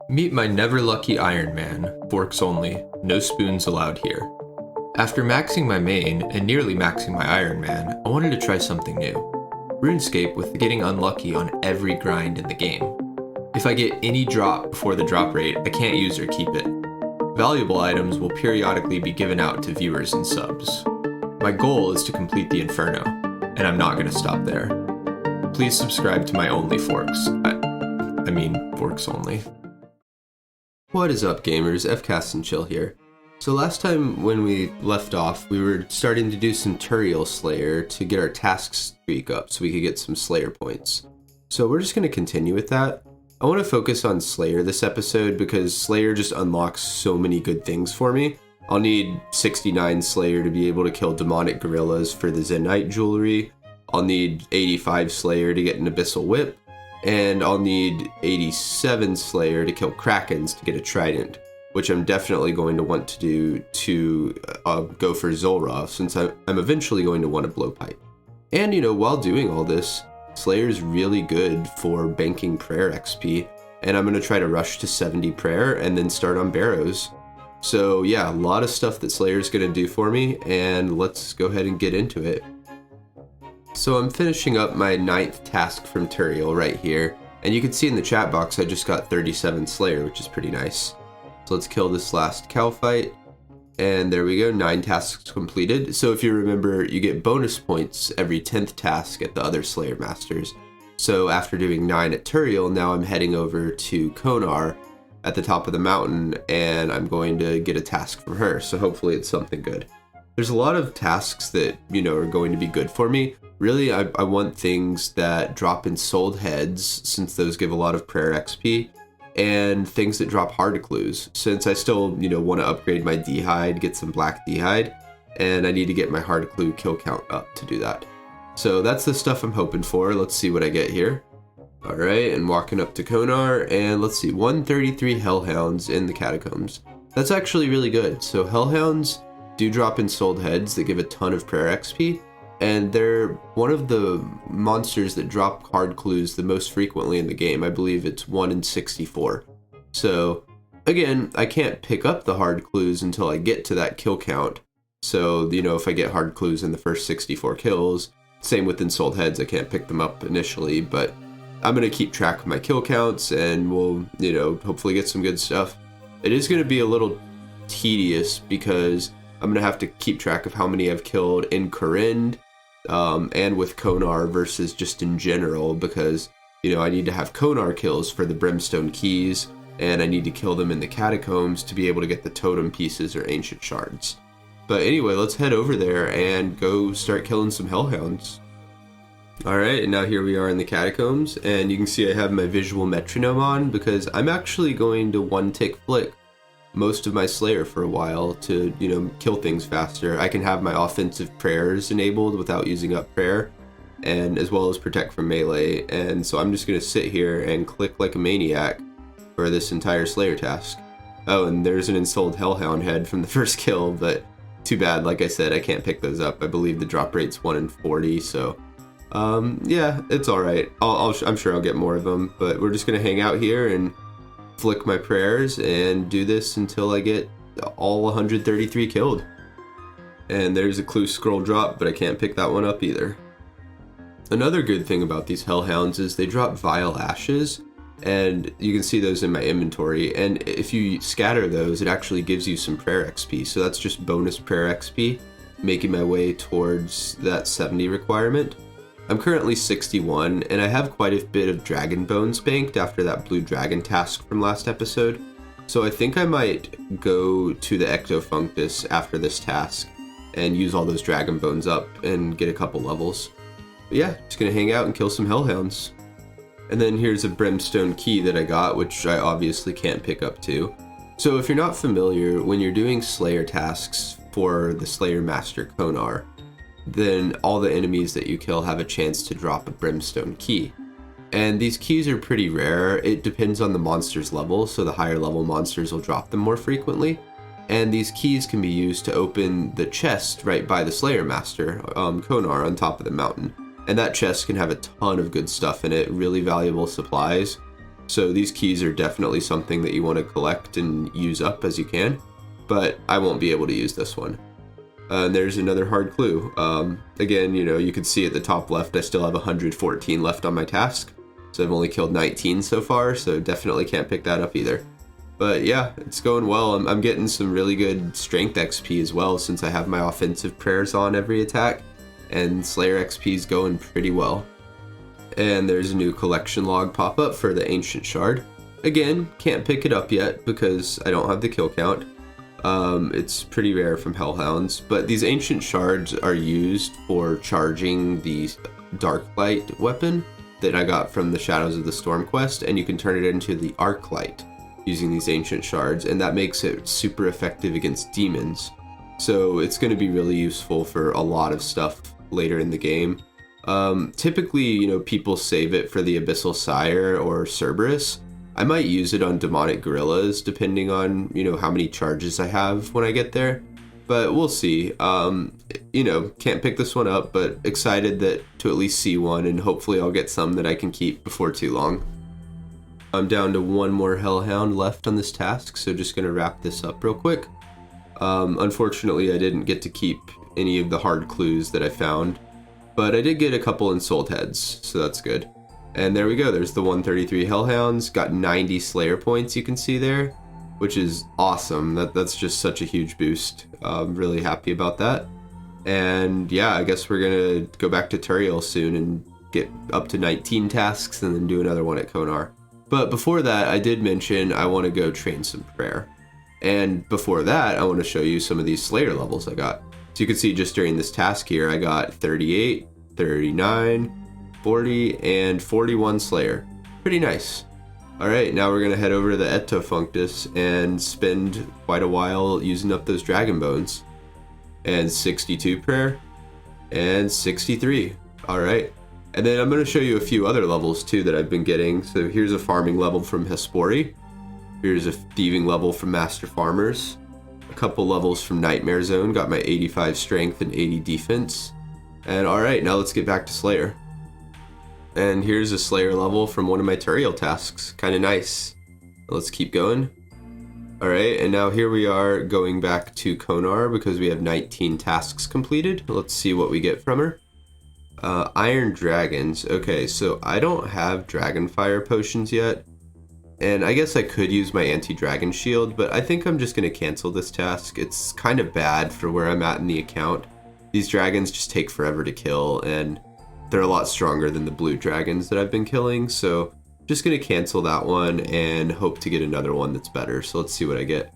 Meet my never lucky Iron Man, forks only, no spoons allowed here. After maxing my main and nearly maxing my Iron Man, I wanted to try something new. RuneScape with getting unlucky on every grind in the game. If I get any drop before the drop rate, I can't use or keep it. Valuable items will periodically be given out to viewers and subs. My goal is to complete the Inferno, and I'm not going to stop there. Please subscribe to my only forks. I mean, forks only. What is up, gamers? FCast and Chill here. So last time when we left off, we were starting to do some Turiel Slayer to get our task streak up so we could get some Slayer points. So we're just going to continue with that. I want to focus on Slayer this episode because Slayer just unlocks so many good things for me. I'll need 69 Slayer to be able to kill demonic gorillas for the Zenite jewelry. I'll need 85 Slayer to get an Abyssal Whip. And I'll need 87 Slayer to kill Krakens to get a Trident, which I'm definitely going to want to do to go for Zulrah, since I'm eventually going to want a Blowpipe. And, while doing all this, Slayer's really good for banking prayer XP, and I'm going to try to rush to 70 prayer and then start on Barrows. So yeah, a lot of stuff that Slayer's going to do for me, and let's go ahead and get into it. So I'm finishing up my 9th task from Turiel right here, and you can see in the chat box I just got 37 Slayer, which is pretty nice. So let's kill this last cow fight, and there we go, 9 tasks completed. So if you remember, you get bonus points every 10th task at the other Slayer Masters. So after doing 9 at Turiel, now I'm heading over to Konar at the top of the mountain, and I'm going to get a task from her, so hopefully it's something good. There's a lot of tasks that, are going to be good for me. Really, I want things that drop in sold heads, since those give a lot of prayer XP, and things that drop hard clues, since I still, want to upgrade my D-Hide, get some black D-Hide, and I need to get my hard clue kill count up to do that. So that's the stuff I'm hoping for. Let's see what I get here. Alright, and walking up to Konar, and let's see, 133 Hellhounds in the Catacombs. That's actually really good. So Hellhounds do drop in sold heads that give a ton of prayer XP, and they're one of the monsters that drop hard clues the most frequently in the game. I believe it's 1 in 64. So again, I can't pick up the hard clues until I get to that kill count. So, if I get hard clues in the first 64 kills, same with Ensouled Heads, I can't pick them up initially, but I'm going to keep track of my kill counts, and we'll, hopefully get some good stuff. It is going to be a little tedious because I'm going to have to keep track of how many I've killed in Korinth, and with Konar versus just in general, because, I need to have Konar kills for the Brimstone Keys, and I need to kill them in the Catacombs to be able to get the totem pieces or ancient shards. But anyway, let's head over there and go start killing some Hellhounds. Alright, and now here we are in the Catacombs, and you can see I have my visual metronome on because I'm actually going to one-tick flick most of my Slayer for a while to, kill things faster. I can have my offensive prayers enabled without using up prayer, and as well as protect from melee, and so I'm just going to sit here and click like a maniac for this entire Slayer task. Oh, and there's an Ensouled Hellhound head from the first kill, but too bad, like I said, I can't pick those up. I believe the drop rate's 1 in 40, so yeah, it's alright. I'm sure I'll get more of them, but we're just going to hang out here and flick my prayers and do this until I get all 133 killed. And there's a clue scroll drop, but I can't pick that one up either. Another good thing about these Hellhounds is they drop Vile Ashes, and you can see those in my inventory, and if you scatter those, it actually gives you some prayer XP, so that's just bonus prayer XP, making my way towards that 70 requirement. I'm currently 61, and I have quite a bit of Dragon Bones banked after that Blue Dragon task from last episode, so I think I might go to the Etofunctus after this task and use all those Dragon Bones up and get a couple levels. But yeah, just gonna hang out and kill some Hellhounds. And then here's a Brimstone Key that I got, which I obviously can't pick up too. So if you're not familiar, when you're doing Slayer tasks for the Slayer Master Konar, then all the enemies that you kill have a chance to drop a Brimstone Key. And these keys are pretty rare. It depends on the monster's level, so the higher level monsters will drop them more frequently. And these keys can be used to open the chest right by the Slayer Master, Konar, on top of the mountain. And that chest can have a ton of good stuff in it, really valuable supplies. So these keys are definitely something that you want to collect and use up as you can, but I won't be able to use this one. And there's another hard clue. Again, you can see at the top left, I still have 114 left on my task. So I've only killed 19 so far, so definitely can't pick that up either. But yeah, it's going well. I'm getting some really good strength XP as well, since I have my offensive prayers on every attack, and Slayer XP is going pretty well. And there's a new collection log pop up for the Ancient Shard. Again, can't pick it up yet because I don't have the kill count. It's pretty rare from Hellhounds, but these Ancient Shards are used for charging the Dark Light weapon that I got from the Shadows of the Storm quest, and you can turn it into the Arc Light using these Ancient Shards, and that makes it super effective against demons. So it's going to be really useful for a lot of stuff later in the game. Typically, people save it for the Abyssal Sire or Cerberus. I might use it on Demonic Gorillas depending on, how many charges I have when I get there. But we'll see. Can't pick this one up, but excited to at least see one, and hopefully I'll get some that I can keep before too long. I'm down to one more Hellhound left on this task, so just gonna wrap this up real quick. Unfortunately, I didn't get to keep any of the hard clues that I found, but I did get a couple ensouled heads, so that's good. And there we go, there's the 133 Hellhounds, got 90 Slayer points you can see there, which is awesome. That's just such a huge boost. I'm really happy about that. And yeah, I guess we're gonna go back to Turiel soon and get up to 19 tasks and then do another one at Konar. But before that, I did mention I want to go train some prayer. And before that, I want to show you some of these Slayer levels I got. So you can see just during this task here, I got 38, 39, 40, and 41 Slayer. Pretty nice. Alright, now we're going to head over to the Etofunctus and spend quite a while using up those dragon bones. And 62 prayer, and 63. Alright. And then I'm going to show you a few other levels too that I've been getting. So here's a farming level from Hespori. Here's a thieving level from Master Farmers. A couple levels from Nightmare Zone. Got my 85 strength and 80 defense. And alright, now let's get back to Slayer. And here's a Slayer level from one of my Turiel tasks. Kind of nice. Let's keep going. Alright, and now here we are going back to Konar because we have 19 tasks completed. Let's see what we get from her. Iron Dragons. Okay, so I don't have Dragonfire potions yet. And I guess I could use my anti-dragon shield, but I think I'm just going to cancel this task. It's kind of bad for where I'm at in the account. These dragons just take forever to kill, and they're a lot stronger than the blue dragons that I've been killing, so just going to cancel that one and hope to get another one that's better. So let's see what I get.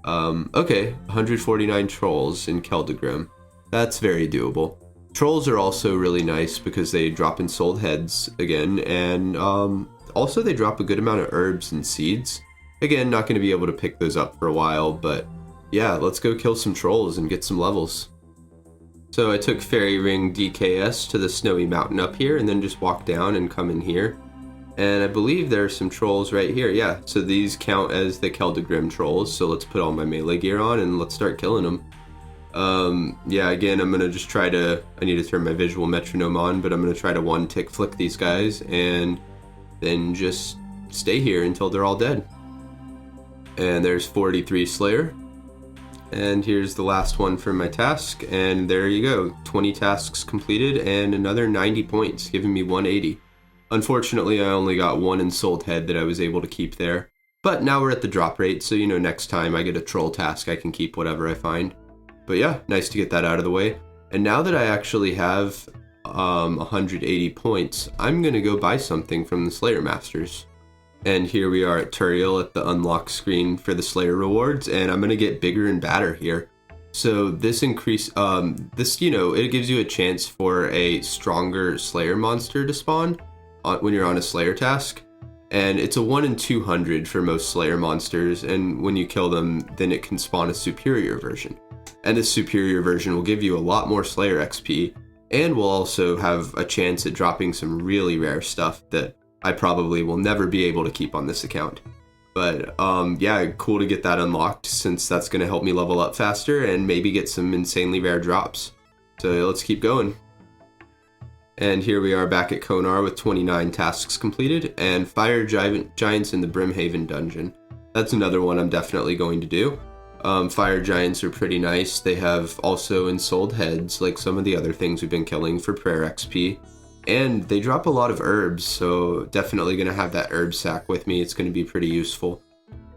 Okay, 149 trolls in Keldagrim. That's very doable. Trolls are also really nice because they drop ensouled heads again, and also they drop a good amount of herbs and seeds. Again, not going to be able to pick those up for a while, but yeah, let's go kill some trolls and get some levels. So I took Fairy Ring DKS to the snowy mountain up here and then just walked down and come in here. And I believe there are some trolls right here. Yeah, so these count as the Keldagrim trolls, so let's put all my melee gear on and let's start killing them. Yeah, again, I'm gonna just try to, I need to turn my visual metronome on, but I'm gonna try to one tick flick these guys and then just stay here until they're all dead. And there's 43 Slayer. And here's the last one for my task, and there you go, 20 tasks completed and another 90 points, giving me 180. Unfortunately, I only got one ensouled head that I was able to keep there, but now we're at the drop rate, so next time I get a troll task, I can keep whatever I find. But yeah, nice to get that out of the way. And now that I actually have 180 points, I'm gonna go buy something from the Slayer Masters. And here we are at Turiel at the unlock screen for the Slayer rewards, and I'm gonna get bigger and badder here. So this increase, it gives you a chance for a stronger Slayer monster to spawn when you're on a Slayer task. And it's a 1 in 200 for most Slayer monsters, and when you kill them, then it can spawn a superior version. And this superior version will give you a lot more Slayer XP, and will also have a chance at dropping some really rare stuff that I probably will never be able to keep on this account. But yeah, cool to get that unlocked, since that's going to help me level up faster and maybe get some insanely rare drops. So let's keep going. And here we are back at Konar with 29 tasks completed, and Fire Giants in the Brimhaven dungeon. That's another one I'm definitely going to do. Fire Giants are pretty nice. They have also ensouled heads, like some of the other things we've been killing for prayer XP. And they drop a lot of herbs, so definitely going to have that herb sack with me. It's going to be pretty useful.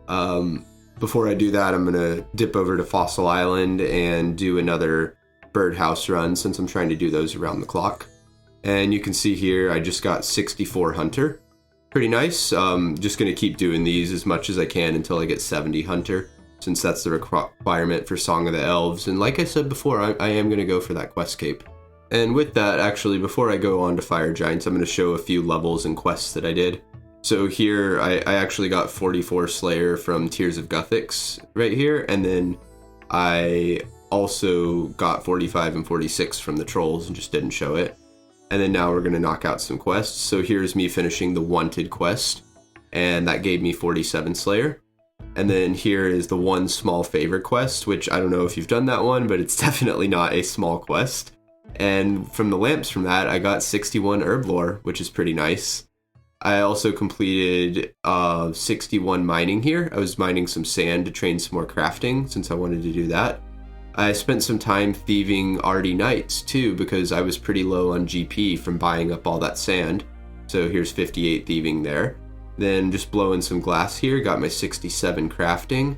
Before I do that, I'm going to dip over to Fossil Island and do another birdhouse run, since I'm trying to do those around the clock. And you can see here, I just got 64 Hunter. Pretty nice. Just going to keep doing these as much as I can until I get 70 Hunter, since that's the requirement for Song of the Elves. And like I said before, I am going to go for that quest cape. And with that, actually, before I go on to Fire Giants, I'm going to show a few levels and quests that I did. So here, I actually got 44 Slayer from Tears of Guthix right here, and then I also got 45 and 46 from the Trolls and just didn't show it. And then now we're going to knock out some quests. So here's me finishing the Wanted quest, and that gave me 47 Slayer. And then here is the One Small Favor quest, which I don't know if you've done that one, but it's definitely not a small quest. And from the lamps from that, I got 61 herb lore, which is pretty nice. I also completed 61 mining here. I was mining some sand to train some more crafting, since I wanted to do that. I spent some time thieving Arty Knights too, because I was pretty low on GP from buying up all that sand. So here's 58 thieving there. Then just blowing some glass here, got my 67 crafting.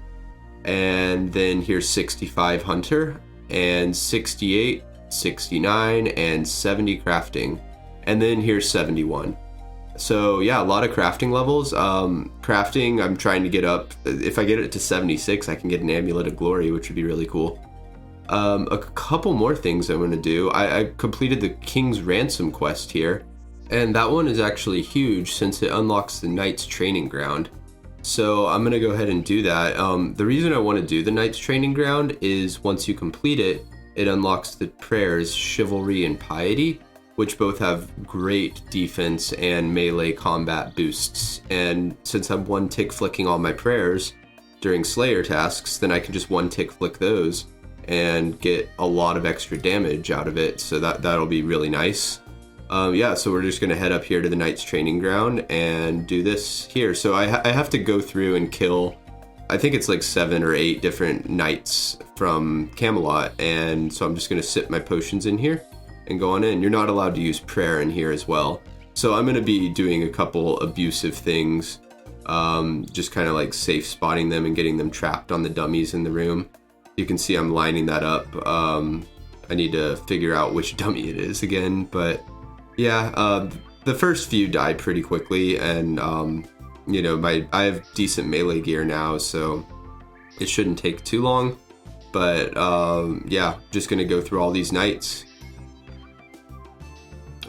And then here's 65 Hunter, and 68, 69, and 70 crafting. And then here's 71. So yeah, a lot of crafting levels. Crafting, I'm trying to get up. If I get it to 76, I can get an Amulet of Glory, which would be really cool. A couple more things I'm going to do. I completed the King's Ransom quest here, and that one is actually huge since it unlocks the Knight's Training Ground. So I'm going to go ahead and do that. The reason I want to do the Knight's Training Ground is once you complete it, it unlocks the prayers Chivalry and Piety, which both have great defense and melee combat boosts. And since I'm one tick flicking all my prayers during Slayer tasks, then I can just one tick flick those and get a lot of extra damage out of it, so that'll be really nice. Yeah, so we're just gonna head up here to the Knight's Training Ground and do this here. So I have to go through and kill, I think it's like 7 or 8 different knights from Camelot, and so I'm just gonna sip my potions in here and go on in. You're not allowed to use prayer in here as well. So I'm gonna be doing a couple abusive things, just kind of like safe spotting them and getting them trapped on the dummies in the room. You can see I'm lining that up. I need to figure out which dummy it is again, but yeah, the first few die pretty quickly, and you know, I have decent melee gear now, so it shouldn't take too long. But yeah, just gonna go through all these knights.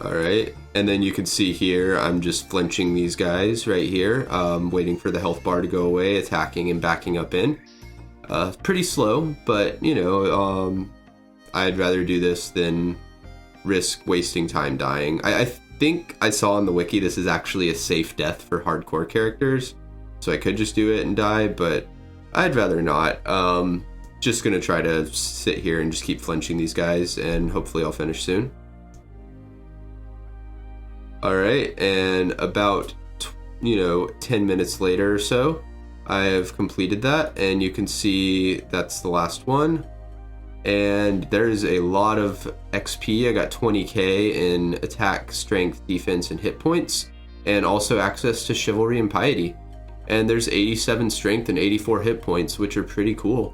All right, and then you can see here, I'm just flinching these guys right here, waiting for the health bar to go away, attacking and backing up in. Pretty slow, but you know, I'd rather do this than risk wasting time dying. I think I saw on the wiki this is actually a safe death for hardcore characters, so I could just do it and die, but I'd rather not. Just gonna try to sit here and just keep flinching these guys, and hopefully I'll finish soon. Alright, and about 10 minutes later or so, I have completed that, and you can see that's the last one. And there's a lot of XP. I got 20k in attack, strength, defense, and hit points, and also access to Chivalry and Piety. And there's 87 strength and 84 hit points, which are pretty cool.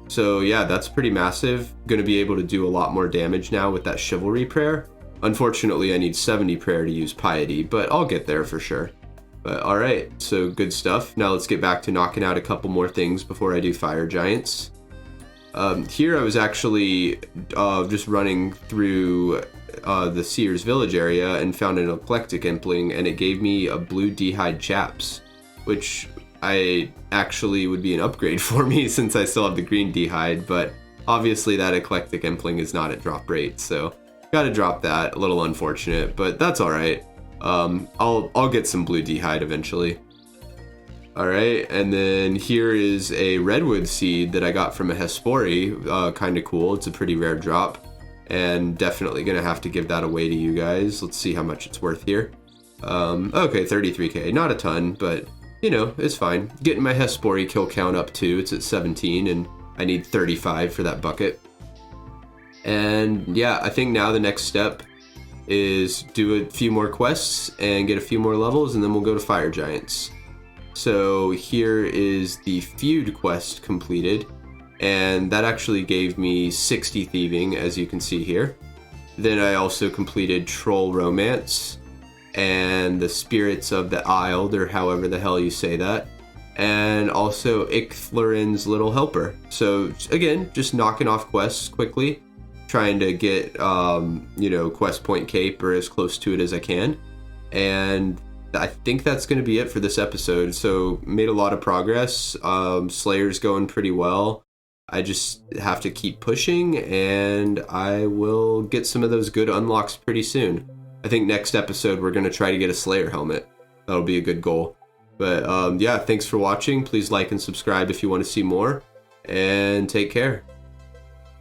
So yeah, that's pretty massive. Gonna be able to do a lot more damage now with that Chivalry prayer. Unfortunately, I need 70 prayer to use Piety, but I'll get there for sure. But alright, so good stuff. Now let's get back to knocking out a couple more things before I do Fire Giants. Here I was actually just running through the Sears Village area and found an eclectic impling, and it gave me a blue d'hide chaps, which I actually would be an upgrade for me since I still have the green d'hide, but obviously that eclectic impling is not at drop rate, so gotta drop that. A little unfortunate, but that's alright. I'll get some blue d'hide eventually. Alright, and then here is a redwood seed that I got from a Hespori, kinda cool, it's a pretty rare drop. and definitely gonna have to give that away to you guys. Let's see how much it's worth here. Okay, 33k, not a ton, but you know, it's fine. Getting my Hespori kill count up too. It's at 17 and I need 35 for that bucket. And yeah, I think now the next step is do a few more quests and get a few more levels, and then we'll go to Fire Giants. So here is the Feud quest completed, and that actually gave me 60 thieving, as you can see here. Then I also completed Troll Romance and the Spirits of the Isle, or however the hell you say that, and also Icthlorin's Little Helper. So again, just knocking off quests quickly, trying to get, you know, quest point cape or as close to it as I can. And I think that's going to be it for this episode. So made a lot of progress. Slayer's going pretty well. I just have to keep pushing, and I will get some of those good unlocks pretty soon. I think next episode we're going to try to get a Slayer helmet. That'll be a good goal. But yeah, thanks for watching. Please like and subscribe if you want to see more, and take care.